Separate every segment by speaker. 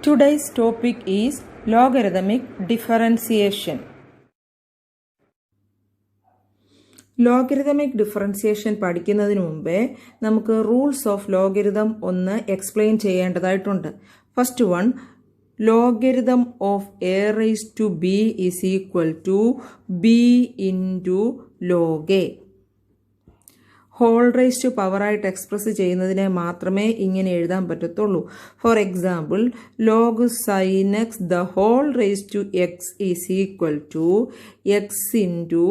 Speaker 1: Today's topic is logarithmic differentiation. Logarithmic differentiation പഠിക്കുന്നതിന് മുമ്പേ നമുക്ക് റൂൾസ് ഓഫ് ലോഗരിതം ഒന്ന് എക്സ്പ്ലെയിൻ ചെയ്യേണ്ടതായിട്ടുണ്ട്. First one, logarithm of a raise to b is equal to b into log a. Whole raise to പവറായിട്ട് express ചെയ്യുന്നതിനെ മാത്രമേ ഇങ്ങനെ എഴുതാൻ പറ്റത്തുള്ളൂ. For example, log sine x the whole raise to x is equal to x into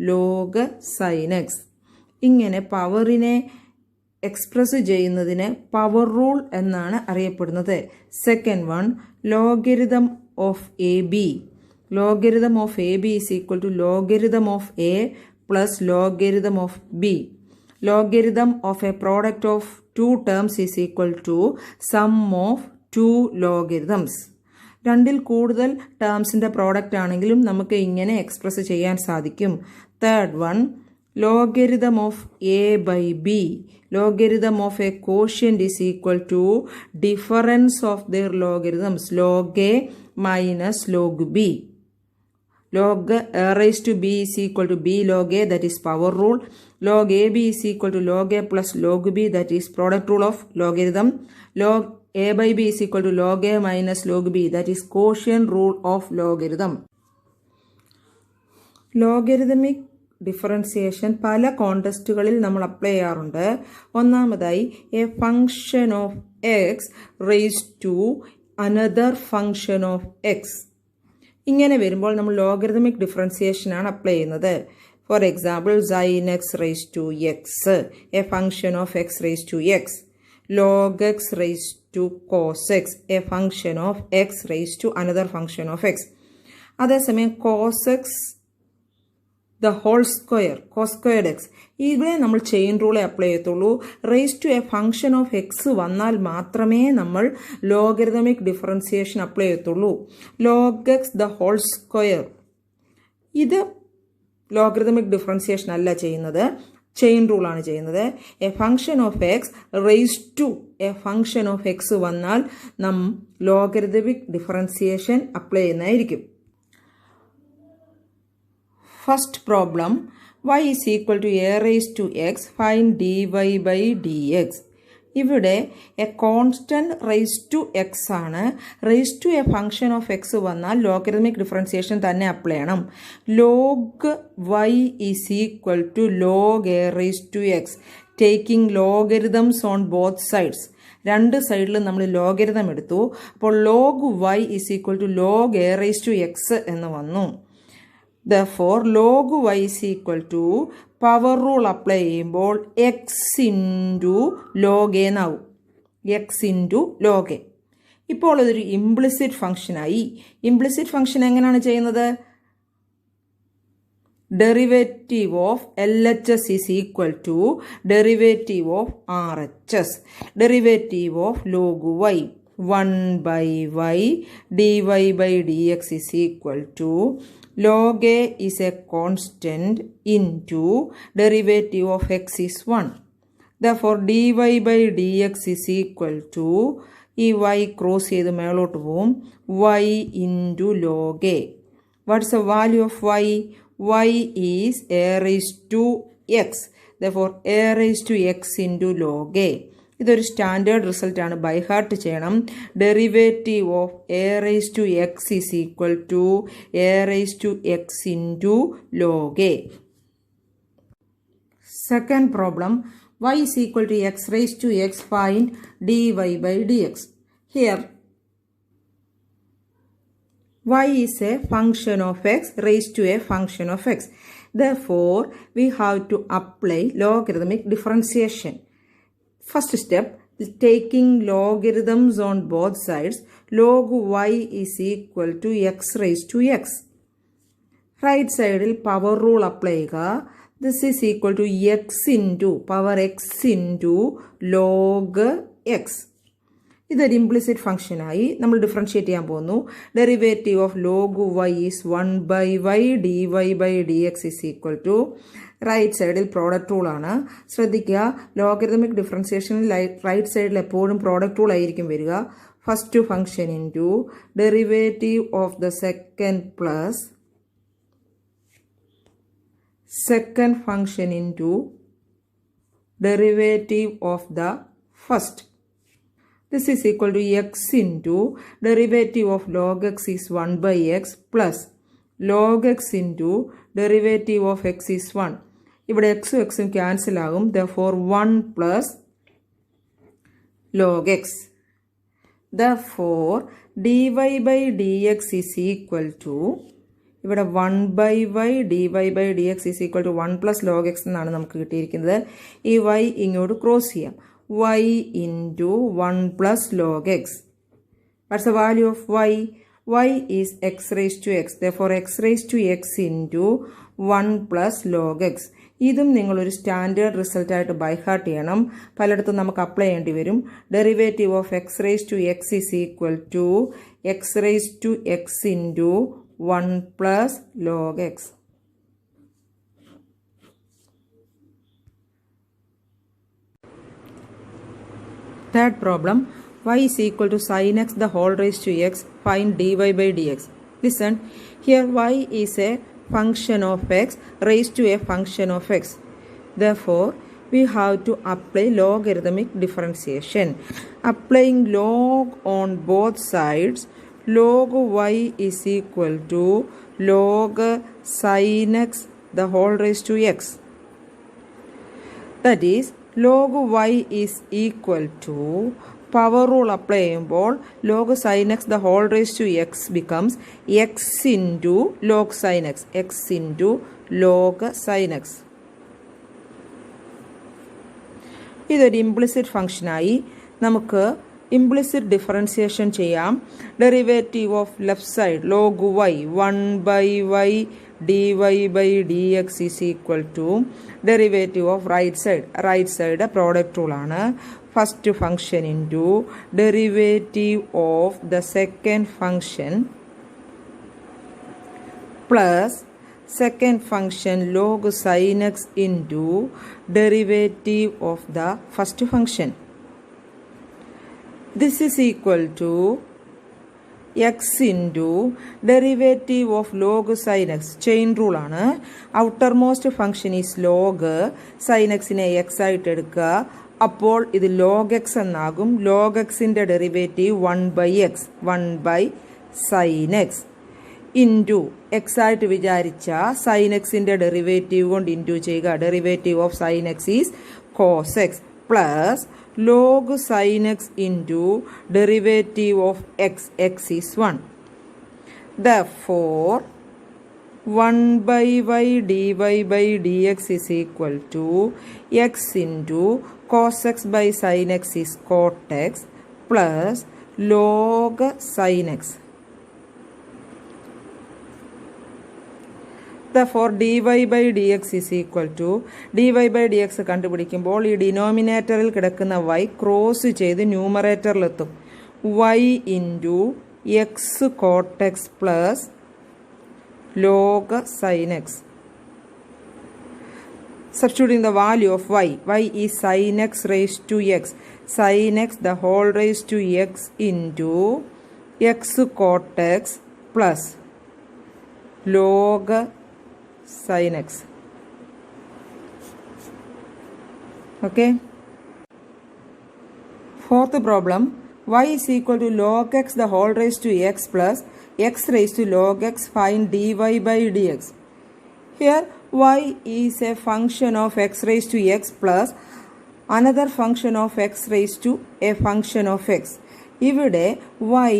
Speaker 1: log sine x. ഇങ്ങനെ പവറിനെ express ചെയ്യുന്നതിന് power rule എന്നാണ് അറിയപ്പെടുന്നത്. Second one, logarithm of a b. Logarithm of a b is equal to logarithm of a plus logarithm of b. Logarithm of a product of two terms is equal to sum of two logarithms. രണ്ടിൽ കൂടുതൽ ടേംസിൻ്റെ product ആണെങ്കിലും നമുക്ക് ഇങ്ങനെ express ചെയ്യാൻ സാധിക്കും. Third one, logarithm of a by b. Logarithm of a quotient is equal to difference of their logarithms log a minus log b. Log a raised to b is equal to b log a, that is power rule. Log ab is equal to log a plus log b, that is product rule of logarithm. Log a by b is equal to log a minus log b, that is quotient rule of logarithm. Logarithmic differentiation പല കോണ്ടസ്റ്റുകളിൽ നമ്മൾ apply ചെയ്യാറുണ്ട്. ഒന്നാമതായി, a function of x raised to another function of x. ഇങ്ങനെ വരുമ്പോൾ നമ്മൾ logarithmic ഡിഫറൻസിയേഷനാണ് apply ചെയ്യുന്നത്. For example, sine x raise to x, a function of x raise to x. Log x raise to cos x, a function of x raise to another function of x. അതേസമയം cos x the whole square, cos squared x, ഇവിടെ നമ്മൾ chain റൂളെ apply ചെയ്യത്തുള്ളൂ. Raise to a function of x വന്നാൽ മാത്രമേ നമ്മൾ logarithmic differentiation apply ചെയ്യത്തുള്ളൂ. Log x the whole square, ഇത് logarithmic differentiation അല്ല ചെയ്യുന്നത്, ചെയിൻ റൂളാണ് ചെയ്യുന്നത്. A function of x raise to a function of x വന്നാൽ നാം ലോഗരിതമിക് ഡിഫറൻസിയേഷൻ അപ്ലൈ ചെയ്യുന്നതായിരിക്കും. First problem, y is equal to a raised to x, find dy by dx. ഇവിടെ a constant raise to x ആണ്. Raise to a function of x വന്നാൽ logarithmic differentiation തന്നെ apply ചെയ്യണം. Log y is equal to log a raise to x, taking logarithms on both sides. രണ്ട് സൈഡിലും നമ്മൾ logarithm എടുത്തു. അപ്പോൾ log y is equal to log a raise to x എന്ന് വന്നു. Therefore, log y is equal to power rule apply ചെയ്യുമ്പോൾ x into log a എന്നാവും. x into log a. ഇപ്പോൾ അതൊരു ഇംപ്ലിസിറ്റ് ഫംഗ്ഷനായി. ഇംപ്ലിസിറ്റ് ഫംഗ്ഷൻ എങ്ങനെയാണ് ചെയ്യുന്നത്? Derivative of L H S is equal to derivative of R H S. Derivative of log y 1 by y dy by dx is equal to log a is a constant into derivative of x is 1. Therefore, dy by dx is equal to ഈ y cross ചെയ്ത് മേളോട്ട് പോവും, y into log a. What's the value of y? y is a raised to x. Therefore, a raised to x into log a. ഇതൊരു standard result ആണ്, by heart ചെയ്യണം. Derivative of a raise to x is equal to a raise to x into log a. Second problem, y is equal to x raise to x, find dy by dx. Here y is a function of x raised to a function of x. Therefore, we have to apply logarithmic differentiation. First step, taking logarithms on both sides, log y is equal to x raised to x. Right side power rule apply ചെയ്യുക. This is equal to x into power x into log x. ഇതൊരു implicit ഫംഗ്ഷനായി. നമ്മൾ differentiate ചെയ്യാൻ പോകുന്നു. Derivative of log y is 1 by y dy by dx is equal to right സൈഡിൽ product റൂളാണ്. ശ്രദ്ധിക്കുക, logarithmic ഡിഫറൻസിയേഷനിൽ right സൈഡിൽ എപ്പോഴും പ്രോഡക്റ്റ് റൂൾ ആയിരിക്കും വരിക. first function into derivative of the second plus second function into derivative of the first. This is equal to x into derivative of log x is 1 by x plus log x into derivative of x is 1. ഇവിടെ x ഉം x ഉം cancel ആകും. Therefore 1 plus log x. Therefore dy by dx is equal to ഇവിടെ 1 by y dy by dx is equal to 1 plus log x എന്നാണ് നമുക്ക് കിട്ടിയിരിക്കുന്നത്. ഈ y ഇങ്ങോട്ട് ക്രോസ് ചെയ്യാം. y into 1 plus log x. What's the value of y? Y is x raised to x. Therefore x raised to x into 1 plus log x. ഇതും നിങ്ങളൊരു standard result ആയിട്ട് by heart ചെയ്യണം. പലയിടത്തും നമുക്ക് അപ്ലൈ ചെയ്യേണ്ടി വരും. Derivative of x raise to x is equal to x raise to x into 1 plus log x. Third problem, y is equal to sin x the whole raised to x, find dy by dx. Listen, here y is a function of x raised to a function of x. Therefore, we have to apply logarithmic differentiation. Applying log on both sides, log y is equal to log sin x the whole raised to x. That is, log y is equal to power rule apply ചെയ്യുമ്പോൾ log sin x the whole raised to x becomes x into log sin x, x into log sin x. ഇതൊരു implicit ഫംഗ്ഷനായി നമുക്ക് implicit differentiation ചെയ്യാം. Derivative of left side log y 1 by y dy by dx is equal to derivative of right side product rule ആണ്. First function into derivative of the second function plus second function log sin x into derivative of the first function. This is equal to x into derivative of log sin x. Chain rule ആണ്. outermost function is log sin x നെ x ആയിട്ട് എടുക്കുക. അപ്പോൾ ഇത് log x എന്നാകും. log x ന്റെ derivative 1 by x, 1 by sin x into x ആയിട്ട് വിചാരിച്ച സൈൻ എക്സിൻ്റെ ഡെറിവേറ്റീവ് കൊണ്ട് ഇൻറ്റു ചെയ്യുക. Derivative of sine x is cos x plus log sine x into derivative of x, x is 1. Therefore 1 by y dy by dx is equal to x into cos x by sin x is cot x plus log sin x. Therefore dy by dx is equal to dy by dx കണ്ടുപിടിക്കുമ്പോൾ ഈ ഡിനോമിനേറ്ററിൽ കിടക്കുന്ന y cross ചെയ്ത് ന്യൂമറേറ്ററിലെത്തും. y into X coat X plus log sine X. Substituting the value of y is sin x raised to x, sin x the whole raised to x into x cot x plus log sin x. Okay. Fourth problem, y is equal to log x the whole raised to x plus x raised to log x, find dy by dx. Here y is a function of x raised to x plus another function of x raised to a function of x. ഇവിടെ y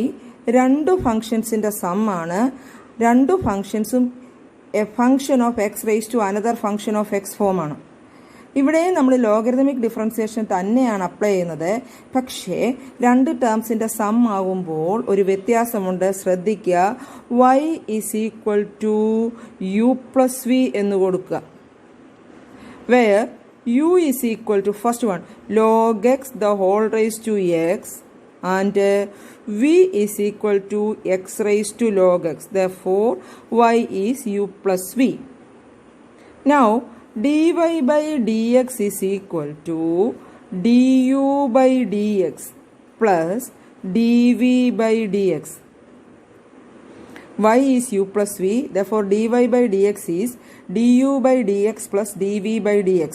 Speaker 1: രണ്ട് ഫങ്ഷൻസിൻ്റെ സമ്മാണ്. രണ്ട് ഫങ്ഷൻസും a function of x raise to another function of x ഫോമാണ്. ഇവിടെ നമ്മൾ logarithmic differentiation തന്നെയാണ് അപ്ലൈ ചെയ്യുന്നത്. പക്ഷേ രണ്ട് ടേംസിൻ്റെ സം ആകുമ്പോൾ ഒരു വ്യത്യാസമുണ്ട്, ശ്രദ്ധിക്കുക. y is equal to u plus v എന്ന് കൊടുക്കുക. where u is equal to first one log x the whole raised to x and v is equal to x raised to log x. Therefore y is u plus v. Now dy by dx is equal to du by dx plus dv by dx. Y is u plus v, therefore dy by dx is du by dx plus dv by dx.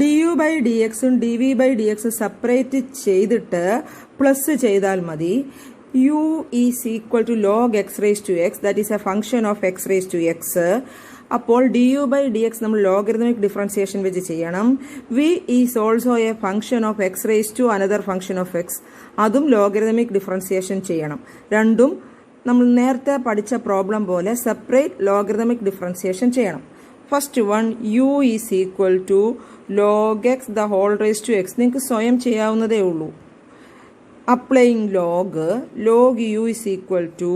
Speaker 1: du by dx ഉം dv by dx separate ചെയ്തിട്ട് plus ചെയ്താൽ മതി. u is equal to log x raised to x, that is a function of x raised to x. അപ്പോൾ du by dx നമ്മൾ logarithmic differentiation വെച്ച് ചെയ്യണം. v is also a function of x raised to another function of x, അതും logarithmic differentiation ചെയ്യണം. രണ്ടും നമ്മൾ നേരത്തെ പഠിച്ച പ്രോബ്ലം പോലെ സെപ്പറേറ്റ് ലോഗരിതമിക് ഡിഫറൻസിയേഷൻ ചെയ്യണം. First one u is equal to log x the whole raised to x, നിങ്ങൾക്ക് സ്വയം ചെയ്യാവുന്നതേ ഉള്ളൂ. Applying log u is equal to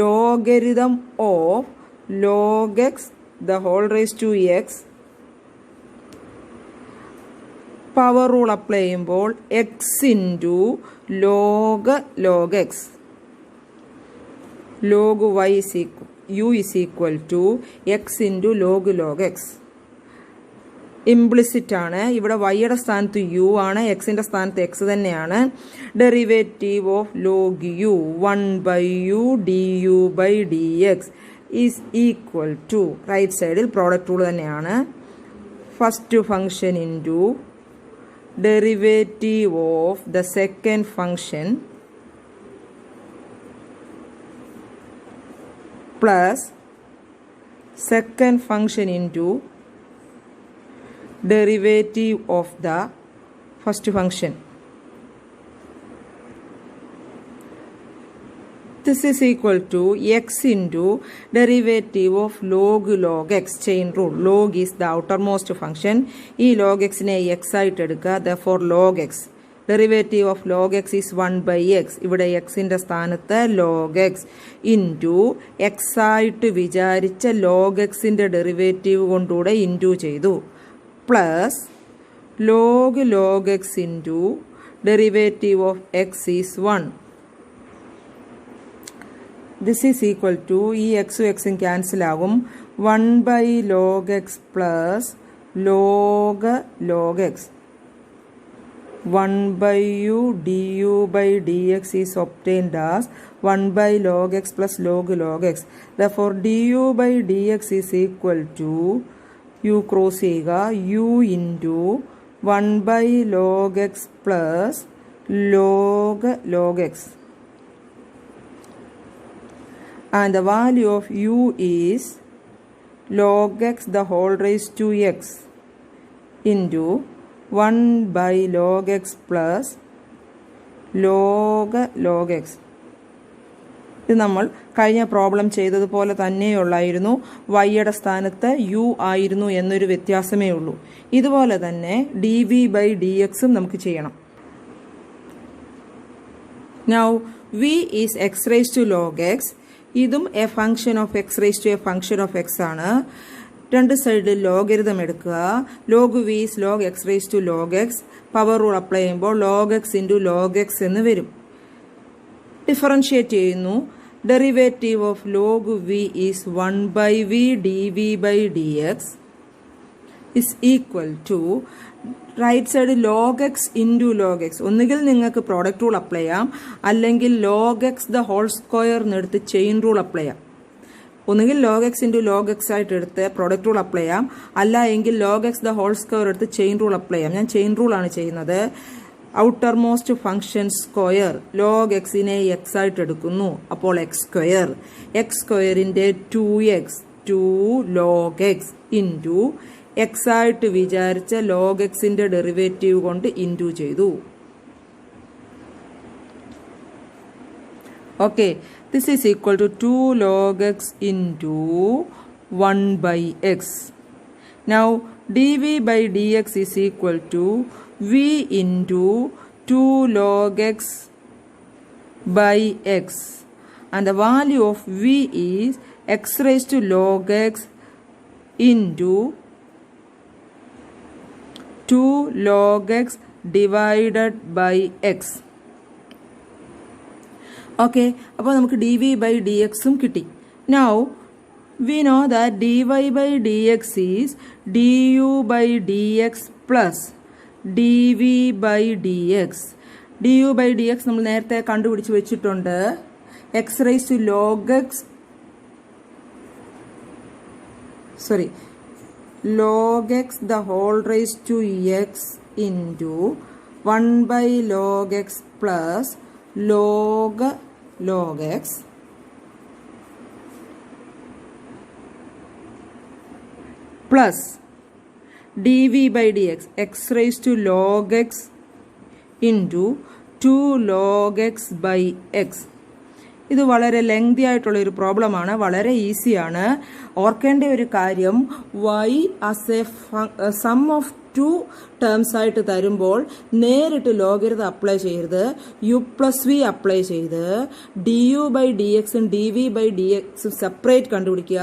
Speaker 1: logarithm of log x the whole raised to x. Power rule apply ചെയ്യുമ്പോൾ x into log x. log y is equal u is equal to x into log x. Implicit ആണ്. ഇവിടെ വൈയുടെ സ്ഥാനത്ത് U ആണ്, എക്സിന്റെ സ്ഥാനത്ത് x തന്നെയാണ്. Derivative of log u 1/u du by dx is equal to, right സൈഡിൽ product rule തന്നെയാണ്, first function into derivative of the second function plus second function into derivative of the first function. This is equal to x into derivative of log x, chain rule. Log is the outermost function. ഈ log x നെ x ആയിട്ട് എടുക്കുക, therefore log x. Derivative of log x is 1/x. ഇവിടെ x ന്റെ സ്ഥാനത്ത് log x into x ആയിട്ട് വിചാരിച്ച log x ന്റെ ഡെറിവേറ്റീവ് കൊണ്ടുകൂടെ ഇൻറ്റു ചെയ്തു, plus log x into derivative of x is 1. This is equal to ഈ എക്സും എക്സും ക്യാൻസൽ ആകും, 1/log x plus log x. 1/u du by dx is obtained as 1/log x plus log x. Therefore du by dx is equal to u cross ചെയ്യുക, u into 1/log x plus log x. And the value of u is log x the whole raised to x into 1/log x plus log x. ഇത് നമ്മൾ കഴിഞ്ഞ problem ചെയ്തതുപോലെ തന്നെയുള്ളായിരുന്നു, വൈയുടെ സ്ഥാനത്ത് U ആയിരുന്നു എന്നൊരു വ്യത്യാസമേ ഉള്ളൂ. ഇതുപോലെ തന്നെ dv by dx ഉം നമുക്ക് ചെയ്യണം. Now v is x raised to log x. ഇതും A function of x raised to A function of x ആണ്. രണ്ട് സൈഡിൽ ലോഗരിതം എടുക്കുക. log v is log x raised to log x. Power rule apply ചെയ്യുമ്പോൾ log x into log x എന്ന് വരും. Differentiate ചെയ്യുന്നു. Derivative of log v is 1/v dv by dx is equal to right side log x into log x. ഒന്നുകിൽ നിങ്ങൾക്ക് product rule apply ചെയ്യാം, അല്ലെങ്കിൽ log x the whole square എന്നെടുത്ത് chain rule apply ചെയ്യാം. ഒന്നുകിൽ log x into log x ആയിട്ട് എടുത്ത് product rule apply ചെയ്യാം, അല്ല എങ്കിൽ log x the whole square എടുത്ത് ചെയിൻ റൂൾ അപ്ലൈ ചെയ്യാം. ഞാൻ ചെയിൻ റൂളാണ് ചെയ്യുന്നത്. Outermost function square log x നെ x ആയിട്ട് എടുക്കുന്നു, അപ്പോൾ x സ്ക്വയർ, x സ്ക്വയറിന്റെ 2x 2 log x into x ആയിട്ട് വിചാരിച്ച log x ന്റെ ഡെറിവേറ്റീവ് കൊണ്ട് ഇൻറ്റു ചെയ്തു. Okay, this is equal to 2 log x into 1/x. Now dv by dx is equal to v into 2 log x by x, and the value of v is x raised to log x into 2 log x divided by x. Okay, അപ്പോൾ നമുക്ക് dv by dx ഉം കിട്ടി. Now we know that dy by dx is du by dx plus dv by dx. du by dx നമ്മൾ നേരത്തെ കണ്ടുപിടിച്ച് വെച്ചിട്ടുണ്ട്. x raised to log x log x the whole raised to x into 1 by log x plus log x plus dv by dx x raised to log x into 2 log x by x. ഇത് വളരെ lengthy ആയിട്ടുള്ള ഒരു പ്രോബ്ലമാണ്, വളരെ ഈസിയാണ്. ഓർക്കേണ്ട ഒരു കാര്യം, y as a sum of 2 terms ആയിട്ട് തരുമ്പോൾ നേരിട്ട് ലോഗരിതം അപ്ലൈ ചെയ്യരുത്, u പ്ലസ് വി അപ്ലൈ ചെയ്ത് du ബൈ ഡി എക്സും ഡി വി ബൈ ഡി എക്സും സെപ്പറേറ്റ് കണ്ടുപിടിക്കുക.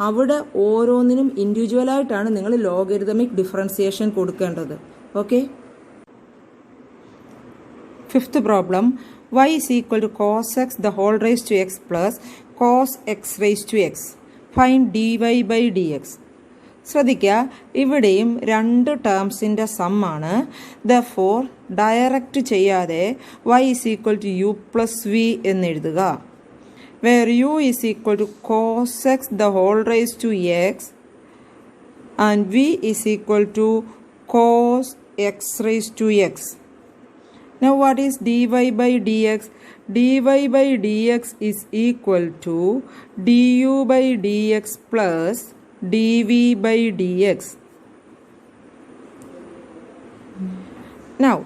Speaker 1: അവിടെ ഓരോന്നിനും ഇൻഡിവിജ്വലായിട്ടാണ് നിങ്ങൾ ലോഗരിതമിക് ഡിഫറൻസിയേഷൻ കൊടുക്കേണ്ടത്. Okay. Fifth problem, y is equal to cos x the whole raised to x plus cos x raised to x. Find dy by dx. ശ്രദ്ധിക്കുക, ഇവിടെയും 2 ടേംസിൻ്റെ സമ്മാണ്. therefore direct ചെയ്യാതെ y is equal to u plus v എന്നെഴുതുക. where u is equal to cos x the whole raised to x and v is equal to cos x raised to x. Now what is dy by dx? dy by dx is equal to du by dx plus dv by dx. Now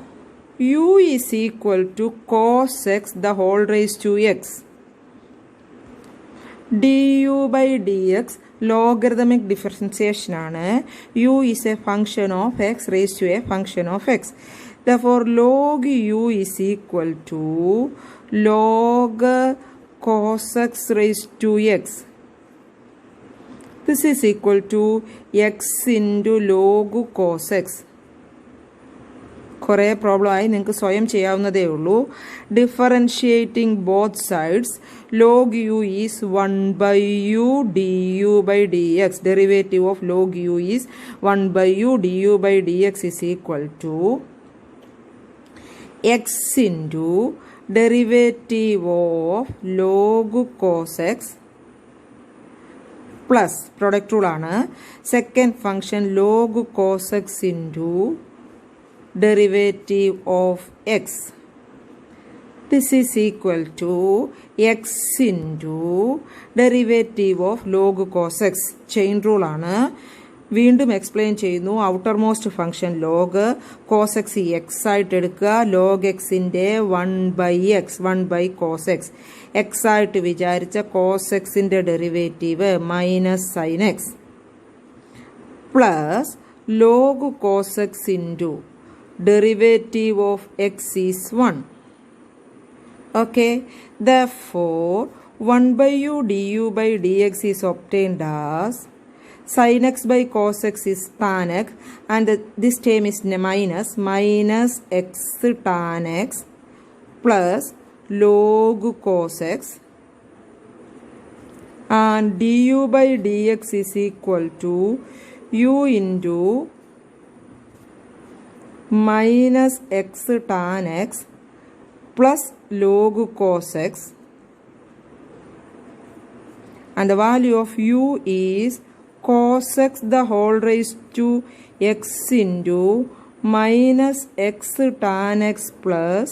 Speaker 1: u is equal to cos x the whole raised to x. du by dx logarithmic differentiation ആണ്. u is a function of x raised to a function of x. Therefore log u is equal to log cos x raised to x. This is equal to x into log cos x. കുറേ പ്രോബ്ലമായി നിങ്ങൾക്ക് സ്വയം ചെയ്യാവുന്നതേ ഉള്ളൂ. Differentiating both sides log u is 1 by u du by dx. Derivative of log u is 1 by u du by dx is equal to x into derivative of log cos x plus product rule ആണ്. second function log cos x into derivative of x. This is equal to x into derivative of log cos x. chain rule ആണ്. വീണ്ടും explain ചെയ്യുന്നു. Outermost function log cos x x ആയിട്ട് എടുക്കുക. Log എക്സിൻ്റെ 1 by x 1 by cos x x ആയിട്ട് വിചാരിച്ച cos എക്സിൻ്റെ derivative minus sine x plus log cos x into derivative of x is 1. Okay. therefore 1 by u du by dx is obtained as sin x by cos x is tan x and this term is minus x tan x plus log cos x and du by dx is equal to u into minus x tan x plus log cos x and the value of u is cos x the whole raised to x into minus x tan x plus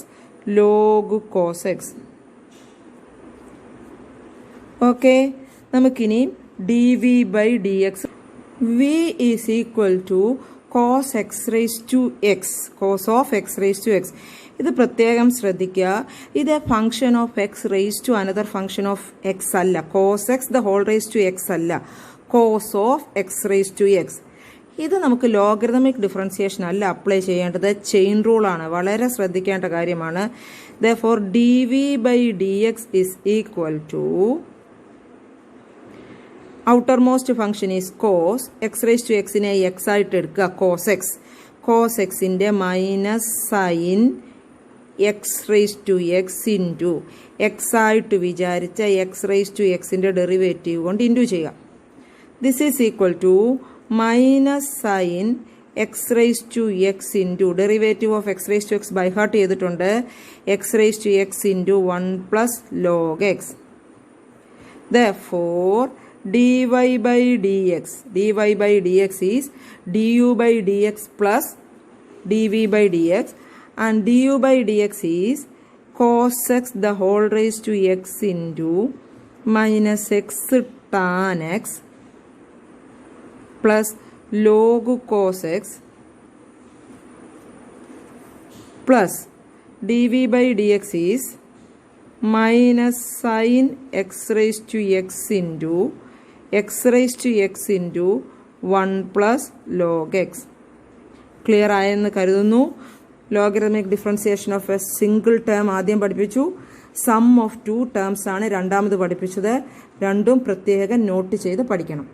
Speaker 1: log cos x. Okay. നമുക്കിനി dv by dx v is equal to cos x raised to x cos of x raised to x. ഇത് പ്രത്യേകം ശ്രദ്ധിക്കുക. ഇത് function of x raise to another function of x അല്ല. Cos x the whole raise to x അല്ല, cos of x raise to x. ഇത് നമുക്ക് logarithmic differentiation അല്ല apply ചെയ്യേണ്ടത്, ചെയിൻ റൂളാണ്. വളരെ ശ്രദ്ധിക്കേണ്ട കാര്യമാണ്. therefore dv by dx is equal to outermost function is cos x raised to x നെ x ആയിട്ട് എടുക്കുക, cos x. cos x ന്റെ minus sign x raised to x into x ആയിട്ട് വിചാരിച്ച x raised to x ന്റെ derivative കൊണ്ട് into ചെയ്യുക. This is equal to minus sine x rise to x into derivative of x rise to x by heart ചെയ്തിട്ടുണ്ട്. X rise to x into 1 plus log x. Therefore, dy by dx is du by dx plus dv by dx, and du by dx is cos x the whole raised to x into minus x tan x plus log cos x plus dv by dx is minus sin x raised to x into 1 plus log x. Clear ആയെന്ന് കരുതുന്നു. Logarithmic differentiation of A single term ആദ്യം പഠിപ്പിച്ചു. Some of 2 terms ആണ് രണ്ടാമത് പഠിപ്പിച്ചത്. രണ്ടും പ്രത്യേകം not ചെയ്ത് പഠിക്കണം.